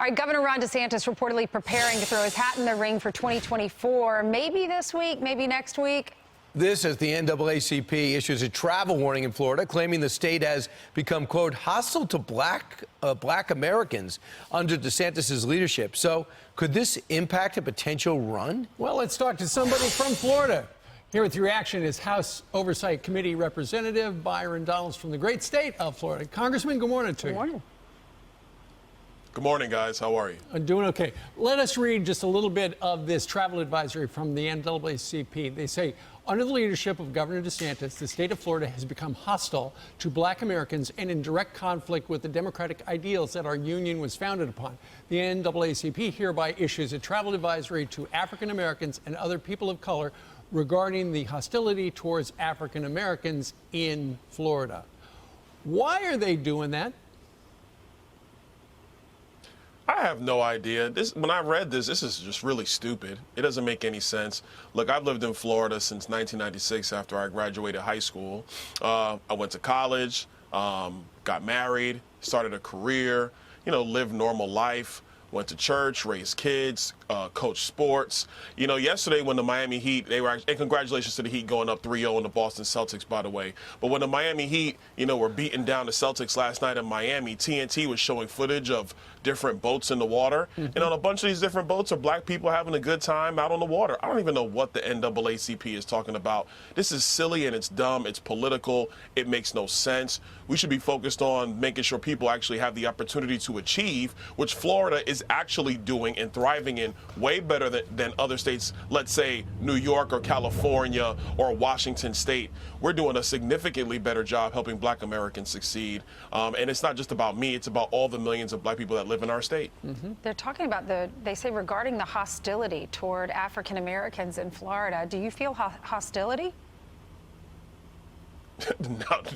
All right, Governor Ron DeSantis reportedly preparing to throw his hat in the ring for 2024. Maybe this week, maybe next week. This as the NAACP issues a travel warning in Florida, claiming the state has become, quote, hostile to black Americans under DeSantis' leadership. So could this impact a potential run? Well, let's talk to somebody from Florida. Here with your reaction is House Oversight Committee Representative Byron Donalds from the great state of Florida. Congressman, good morning to you. Good morning. Good morning, guys. How are you? I'm doing okay. Let us read just a little bit of this travel advisory from the NAACP. They say, under the leadership of Governor DeSantis, the state of Florida has become hostile to black Americans and in direct conflict with the democratic ideals that our union was founded upon. The NAACP hereby issues a travel advisory to African Americans and other people of color regarding the hostility towards African Americans in Florida. Why are they doing that? I have no idea. When I read this is just really stupid. It doesn't make any sense. Look, I've lived in Florida since 1996 after I graduated high school. I went to college, got married, started a career, lived normal life, went to church, raised kids, coached sports. Yesterday when the Miami Heat, and congratulations to the Heat going up 3-0 in the Boston Celtics, by the way. But when the Miami Heat, were beating down the Celtics last night in Miami, TNT was showing footage of different boats in the water. And on a bunch of these different boats are black people having a good time out on the water. I don't even know what the NAACP is talking about. This is silly and it's dumb. It's political. It makes no sense. We should be focused on making sure people actually have the opportunity to achieve, which Florida is actually doing and thriving in way better than other states, let's say New York or California or Washington State. We're doing a significantly better job helping black Americans succeed. And it's not just about me, it's about all the millions of black people that live in our state. They're talking about they say regarding the hostility toward African Americans in Florida. Do you feel hostility?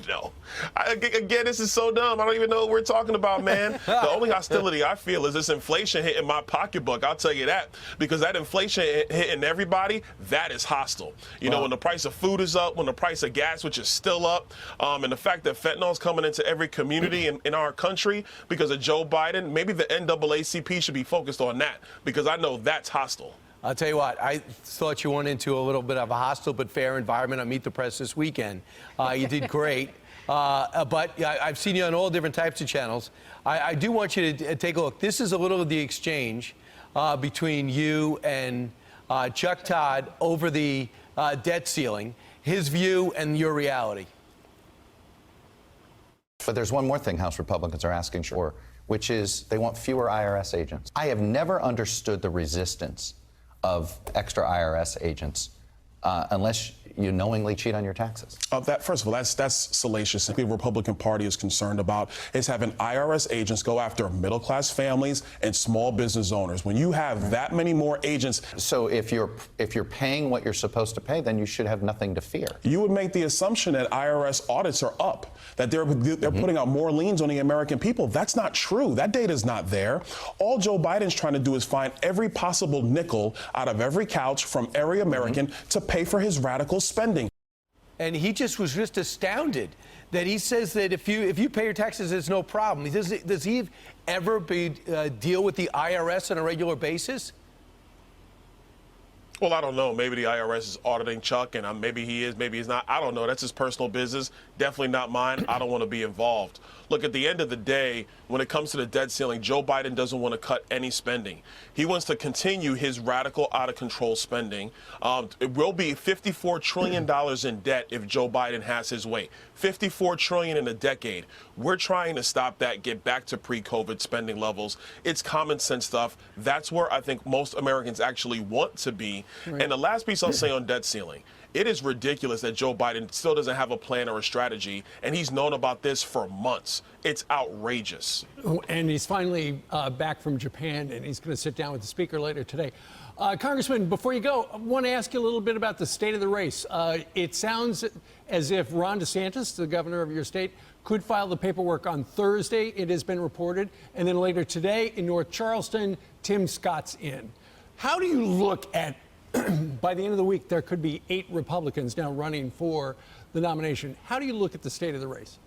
No. Again, this is so dumb. I don't even know what we're talking about, man. The only hostility I feel is this inflation hitting my pocketbook. I'll tell you that. Because that inflation hitting everybody, that is hostile. When the price of food is up, when the price of gas, which is still up, and the fact that fentanyl is coming into every community in our country because of Joe Biden, maybe the NAACP should be focused on that because I know that's hostile. I'll tell you what, I thought you went into a little bit of a hostile but fair environment on Meet the Press this weekend. You did great. But I've seen you on all different types of channels. I do want you to take a look. This is a little of the exchange between you and Chuck Todd over the debt ceiling, his view and your reality. But there's one more thing House Republicans are asking for, which is they want fewer IRS agents. I have never understood the resistance of extra IRS agents unless you knowingly cheat on your taxes. First of all, that's salacious. The Republican Party is concerned about is having IRS agents go after middle-class families and small business owners. When you have that many more agents, so if you're paying what you're supposed to pay, then you should have nothing to fear. You would make the assumption that IRS audits are up, that they're putting out more liens on the American people. That's not true. That data is not there. All Joe Biden's trying to do is find every possible nickel out of every couch from every American to pay for his radical spending. And he was just astounded that he says that if you pay your taxes, it's no problem. Does he ever deal with the IRS on a regular basis? Well, I don't know. Maybe the IRS is auditing Chuck, and maybe he is, maybe he's not. I don't know. That's his personal business. Definitely not mine. I don't want to be involved. Look, at the end of the day, when it comes to the debt ceiling, Joe Biden doesn't want to cut any spending. He wants to continue his radical, out-of-control spending. It will be $54 trillion in debt if Joe Biden has his way. $54 trillion in a decade. We're trying to stop that, get back to pre-COVID spending levels. It's common sense stuff. That's where I think most Americans actually want to be. Right. And the last piece I'll say on debt ceiling, it is ridiculous that Joe Biden still doesn't have a plan or a strategy, and he's known about this for months. It's outrageous. And he's finally back from Japan, and he's going to sit down with the speaker later today. Congressman, before you go, I want to ask you a little bit about the state of the race. It sounds as if Ron DeSantis, the governor of your state, could file the paperwork on Thursday, it has been reported, and then later today in North Charleston, Tim Scott's in. How do you look at by the end of the week, there could be 8 Republicans now running for the nomination. How do you look at the state of the race?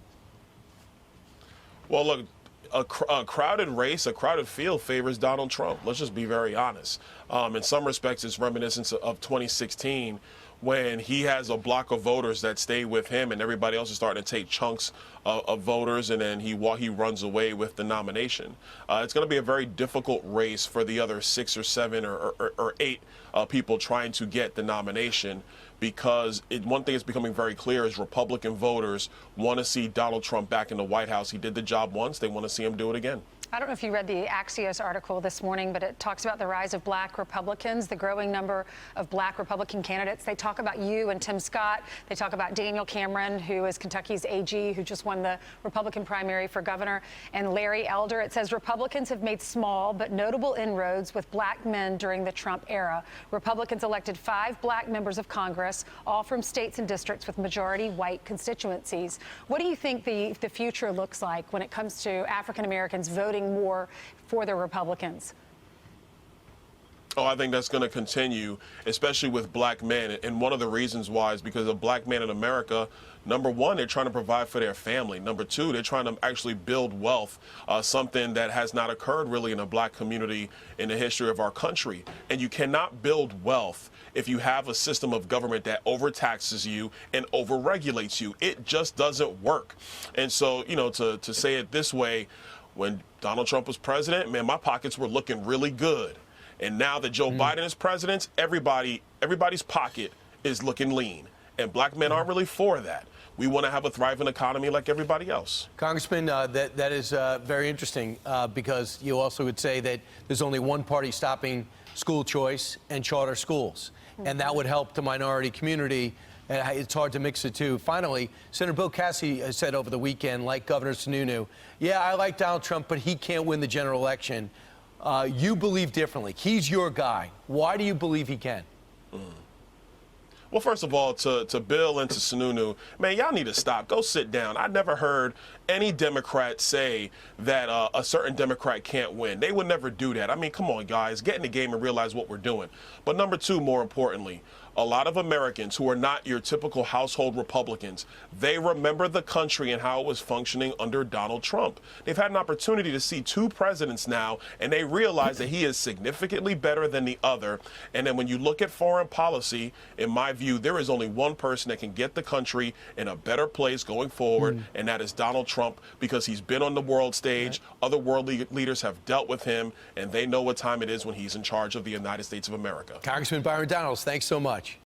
Well, look, a crowded race, a crowded field favors Donald Trump. Let's just be very honest. In some respects, it's reminiscent of 2016 when he has a block of voters that stay with him and everybody else is starting to take chunks of voters, and then he runs away with the nomination. It's going to be a very difficult race for the other 6 or 7 or 8 people trying to get the nomination, because one thing is becoming very clear is Republican voters want to see Donald Trump back in the White House. He did the job once. They want to see him do it again. I don't know if you read the Axios article this morning, but it talks about the rise of black Republicans, the growing number of black Republican candidates. They talk about you and Tim Scott. They talk about Daniel Cameron, who is Kentucky's AG, who just won the Republican primary for governor, and Larry Elder. It says Republicans have made small but notable inroads with black men during the Trump era. Republicans elected 5 black members of Congress, all from states and districts with majority white constituencies. What do you think the future looks like when it comes to African Americans voting more for the Republicans? Oh, I think that's going to continue, especially with black men. And one of the reasons why is because of black men in America. Number one, they're trying to provide for their family. Number two, they're trying to actually build wealth, something that has not occurred really in a black community in the history of our country. And you cannot build wealth if you have a system of government that overtaxes you and overregulates you. It just doesn't work. And so, to say it this way, when Donald Trump was president, man, my pockets were looking really good. And now that Joe Biden is president, everybody's pocket is looking lean. And black men aren't really for that. We want to have a thriving economy like everybody else. Congressman, that is very interesting because you also would say that there's only one party stopping school choice and charter schools. And that would help the minority community. And it's hard to mix the two. Finally, Senator Bill Cassidy has said over the weekend, like Governor Sununu, yeah, I like Donald Trump, but he can't win the general election. You believe differently. He's your guy. Why do you believe he can? Well, first of all, to Bill and to Sununu, man, y'all need to stop. Go sit down. I never heard any Democrat say that a certain Democrat can't win. They would never do that. I mean, come on, guys. Get in the game and realize what we're doing. But number two, more importantly, a lot of Americans who are not your typical household Republicans, they remember the country and how it was functioning under Donald Trump. They've had an opportunity to see 2 presidents now, and they realize that he is significantly better than the other. And then when you look at foreign policy, in my view, there is only one person that can get the country in a better place going forward, and that is Donald Trump, because he's been on the world stage. Other world leaders have dealt with him, and they know what time it is when he's in charge of the United States of America. Congressman Byron Donalds, thanks so much.